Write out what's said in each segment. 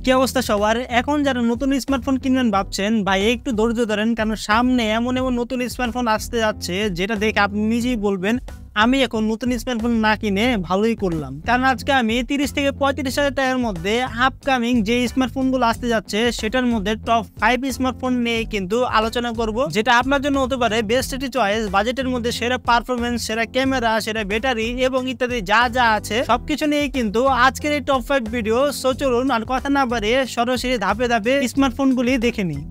কি অবস্থা সবার? এখন যারা নতুন স্মার্টফোন কিনবেন ভাবছেন ভাই একটু ধৈর্য ধরেন, কারণ সামনে এমন এমন নতুন স্মার্টফোন আসতে যাচ্ছে যেটা দেখে আপনি নিজেই বলবেন আমি এখন নতুন স্মার্টফোন না কিনে ভালোই করলাম। কারণ আজকে আমি 30 থেকে 35,000 টাকার মধ্যে আপকামিং যে স্মার্টফোনগুলো আসতে যাচ্ছে সেটার মধ্যে টপ 5 স্মার্টফোন নিয়ে কিন্তু আলোচনা করব, যেটা আপনার জন্য হতে পারে বেস্ট একটি চয়েস। বাজেটের মধ্যে সেরা পারফরমেন্স, সেরা ক্যামেরা, সেরা ব্যাটারি এবং ইত্যাদি যা যা আছে সবকিছু নিয়ে কিন্তু আজকের এই টপ 5 ভিডিও। সো চলুন আর কথা না বাড়িয়ে সরাসরি ধাপে ধাপে স্মার্টফোনগুলি দেখে নিই।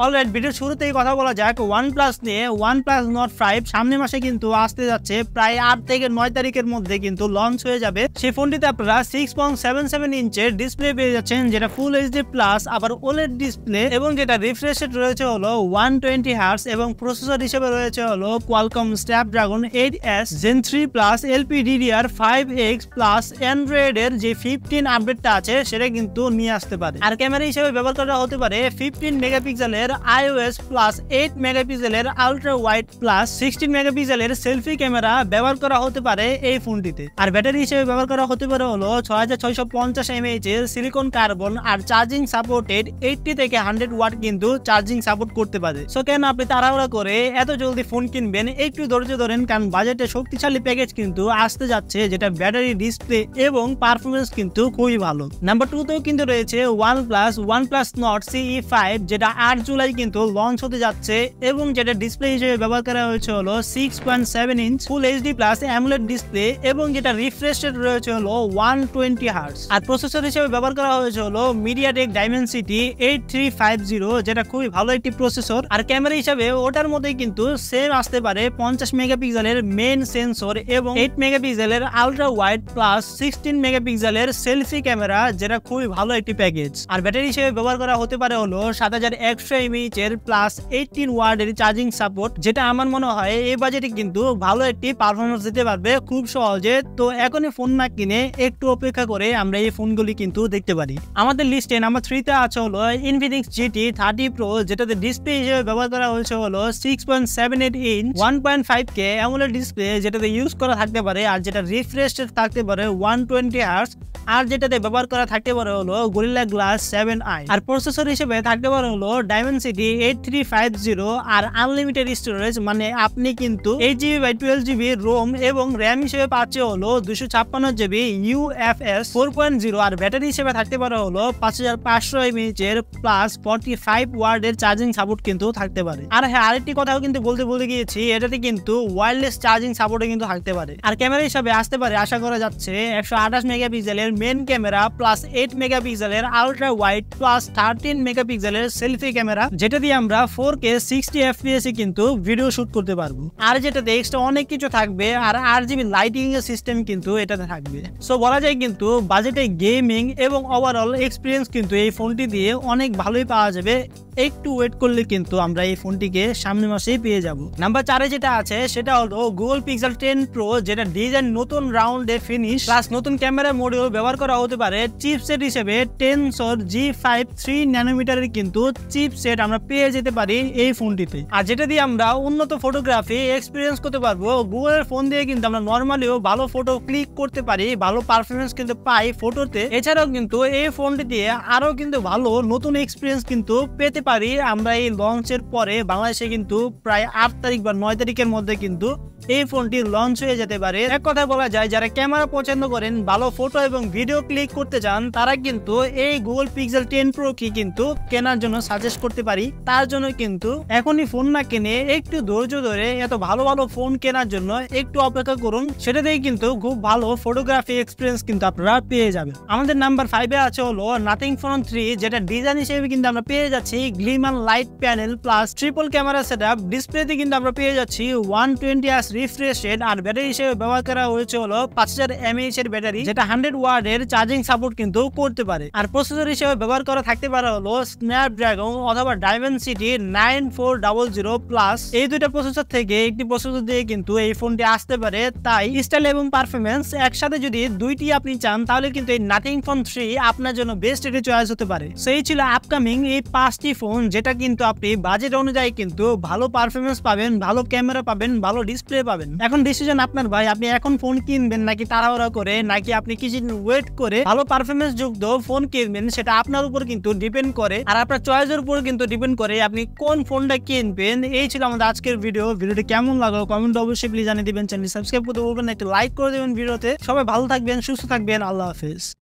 অলরাইট, ভিডিওর শুরুতেই কথা বলা যাক OnePlus নিয়ে। OnePlus Nord 5 সামনের মাসে কিন্তু আসতে যাচ্ছে, প্রায় 8 থেকে 9 তারিখের মধ্যে কিন্তু লঞ্চ হয়ে যাবে। সেই ফোনটিতে আপনারা 6.77 ইঞ্চের ডিসপ্লে পেয়ে যাচ্ছেন, যেটা ফুল এইচডি প্লাস আবার ওলেড ডিসপ্লে, এবং যেটা রিফ্রেশ রেট রয়েছে হলো 120 হার্টজ এবং প্রসেসর হিসেবে রয়েছে হলো Qualcomm Snapdragon 8s Gen 3 Plus LPDDR5X Plus Android এর যে 15 আপডেটটা আছে সেটা কিন্তু নিয়ে আসতে পারে। আর ক্যামেরা হিসেবে ব্যবহার করা হতে পারে 15 মেগাপিক্সেলের iOS প্লাস 8 মেগাপিক্সেলের আলট্রা ওয়াইড প্লাস 16 মেগাপিক্সেলের সেলফি ক্যামেরা ব্যবহার করা হতে পারে এই ফোনটিতে। আর ব্যাটারি হিসেবে ব্যবহার করা হতে পারে হলো 6650 mAh এর সিলিকন কার্বন, আর চার্জিং সাপোর্টেড 80 থেকে 100 ওয়াট কিন্তু চার্জিং সাপোর্ট করতে পারে। সো কেন আপনি তাড়াহুড়া করে এত জলদি ফোন কিনবেন? একটু ধৈর্য ধরেন, কারণ বাজেটে শক্তিশালী প্যাকেজ কিন্তু আসতে যাচ্ছে, যেটা ব্যাটারি, ডিসপ্লে এবং পারফরমেন্স কিন্তু খুবই ভালো। নাম্বার 2 তেও কিন্তু রয়েছে OnePlus Nord CE 5, যেটা 8 জুলাই কিন্তু লঞ্চ হতে যাচ্ছে এবং যেটা ডিসপ্লে হিসেবে ব্যবহার করা হয়েছে হলো 6.7 inch full HD plus AMOLED display, এবং যেটা রিফ্রেশ রেট রয়েছে হলো 120 হার্টজ। আর প্রসেসর হিসেবে ব্যবহার করা হয়েছে হলো MediaTek Dimensity 8350, যেটা খুবই ভালো একটি প্রসেসর। আর ক্যামেরা হিসেবে ওটার মধ্যেই কিন্তু সেম আসতে পারে 50 মেগাপিক্সেলের মেইন সেন্সর এবং 8 মেগাপিক্সেলের আলট্রা ওয়াইড প্লাস 16 মেগাপিক্সেলের সেলফি ক্যামেরা, যেটা খুবই ভালো একটি প্যাকেজ। আর ব্যাটারি হিসেবে ব্যবহার করা হতে পারে হলো 7100 mAh এর প্লাস 18 ওয়াটের চার্জিং সাপোর্ট, যেটা আমার মনে হয় এই বাজেটে কিন্তু ভালো একটি পারফরমেন্স দিতে পারবে খুব সহজে। তো এখনই ফোন না কিনে একটু অপেক্ষা করে আমরা এই ফোনগুলি কিন্তু দেখতে পারি। আমাদের লিস্টে নাম্বার 3 তে আছে হলো Infinix GT 30 Pro, যেটাতে ডিসপ্লে হিসেবে ব্যবহার করা হয়েছে হলো 6.78 ইঞ্চ 1.5K অ্যামোলেড ডিসপ্লে, যেটাতে ইউজ করা থাকতে পারে, আর যেটা রিফ্রেশ রেট থাকতে পারে 120 হার্টজ, আর যেটাতে ব্যবহার করা থাকতে পারে হলো Gorilla Glass 7i। আর প্রসেসর হিসেবে থাকতে পারে হলো Dimensity 8350, আর আনলিমিটেড স্টোরেজ, মানে আপনি কিন্তু 8GB/12GB ROM এবং RAM হিসেবে পাচ্ছে হলো 256GB UFS 4.0। আর ব্যাটারি হিসেবে থাকতে পারে হলো 5500 mAh এর প্লাস 45 ওয়াটের চার্জিং সাপোর্ট কিন্তু থাকতে পারে। আর হ্যাঁ, আরেকটি কথাও কিন্তু বলতে ভুলে গিয়েছি, এটাতে কিন্তু ওয়্যারলেস চার্জিং সাপোর্টও কিন্তু থাকতে পারে। আর ক্যামেরা হিসেবে আসতে পারে আশা করা যাচ্ছে 128 মেগাপিক্সেলের মেইন ক্যামেরা প্লাস 8 মেগাপিক্সেলের আলট্রা ওয়াইড প্লাস 13 মেগাপিক্সেলের সেলফি ক্যামেরা, যেটা দিয়ে আমরা 4K 60 FPS এ কিন্তু ভিডিও শুট করতে পারবো। আর যেটাতে এক্সট্রা অনেক কিছু থাকবে, আর RGB লাইটিং এর সিস্টেম কিন্তু এটাতে থাকবে। সো বলা যায় কিন্তু বাজেটে গেমিং এবং ওভারঅল এক্সপিরিয়েন্স কিন্তু এই ফোনটি দিয়ে অনেক ভালোই পাওয়া যাবে। একটু ওয়েট করলে কিন্তু আমরা এই ফোনটিকে সামনের মাসেই পেয়ে যাব। নাম্বার 4 যেটা আছে সেটা হলো Google Pixel 10 Pro, যেটা ডিজাইন নতুন রাউন্ডে ফিনিশ প্লাস নতুন ক্যামেরা মডিউল ব্যবহার করা হতে পারে। চিপসেট হিসেবে Tensor G5 3 ন্যানোমিটারের কিন্তু চিপসেট আমরা পেয়ে যেতে পারি এই ফোনটিতে, আর যেটা দিয়ে আমরা উন্নত ফটোগ্রাফি এক্সপিরিয়েন্স করতে পারবো। গুগলের ফোন দিয়ে কিন্তু আমরা নর্মালিও ভালো ফটো ক্লিক করতে পারি, ভালো পারফরমেন্স কিন্তু পাই ফটোতে। এছাড়াও কিন্তু এই ফোনটি দিয়ে আরো কিন্তু ভালো নতুন এক্সপিরিয়েন্স কিন্তু পেতে পারি আমরা এই লঞ্চের পরে। বাংলাদেশে কিন্তু প্রায় 8 তারিখ বা 9 তারিখের মধ্যে কিন্তু এই ফোনটি লঞ্চ হয়ে যেতে পারে। এক কথা বলা যায়, যারা ক্যামেরা পছন্দ করেন, ভালো ফটো এবং ভিডিও ক্লিক করতে চান, তারা কিন্তু এই Google Pixel 10 Pro কি কিন্তু কেনার জন্য সাজেস্ট করতে পারি। তার জন্য কিন্তু এখনই ফোন না কিনে একটু ধৈর্য ধরে এত ভালো ভালো ফোন কেনার জন্য একটু অপেক্ষা করুন, সেটাতেই কিন্তু খুব ভালো ফটোগ্রাফি এক্সপিরিয়েন্স কিন্তু আপনারা পেয়ে যাবেন। আমাদের নাম্বার 5 এ আছে হলো Nothing Phone 3, যেটা ডিজাইন হিসেবে কিন্তু আমরা পেয়ে যাচ্ছি গ্লিমার light panel plus triple camera setup. ডিসপ্লেতে কিন্তু আমরা পেয়ে যাচ্ছি 120 Hz রিফ্রেশ রেট, আর ব্যাটারি হিসেবে ব্যবহার করা হয়েছে হলো 5000 mAh এর ব্যাটারি, যেটা 100 ওয়াটের চার্জিং সাপোর্ট কিন্তু করতে পারে। আর প্রসেসর হিসেবে ব্যবহার করা থাকতে পারে হলো Snapdragon অথবা Dimensity 9400 প্লাস। এই দুইটা প্রসেসর থেকে একটি প্রসেসর দিয়ে কিন্তু এই ফোনটি আসতে পারে। তাই স্টাইল এবং পারফরমেন্স একসাথে যদি দুইটি আপনি চান, তাহলে কিন্তু এই Nothing Phone 3 আপনার জন্য বেস্ট একটি চয়েস হতে পারে। সেই ছিল আপকামিং এই 5টি ফোন, যেটা কিন্তু আপনি বাজেট অনুযায়ী কিন্তু ভালো পারফরমেন্স পাবেন, ভালো ক্যামেরা পাবেন, ভালো ডিসপ্লে পাবেন। এখন ডিসিশন আপনার ভাই, আপনি এখন ফোন কিনবেন নাকি তাড়াহুড়া করে, নাকি আপনি কিছুদিন ওয়েট করে ভালো পারফরমেন্স যুক্ত ফোন কিনবেন, সেটা আপনার উপর কিন্তু ডিপেন্ড করে, আর আপনার চয়েসের উপর কিন্তু ডিপেন্ড করে আপনি কোন ফোনটা কিনবেন। এই ছিল আমাদের আজকের ভিডিওটি কেমন লাগলো কমেন্ট অবশ্যই প্লিজ জানিয়ে দিবেন। চ্যানেল সাবস্ক্রাইব করতে বলবেন না, একটু লাইক করে দেবেন ভিডিওতে। সবাই ভালো থাকবেন, সুস্থ থাকবেন, আল্লাহ হাফেজ।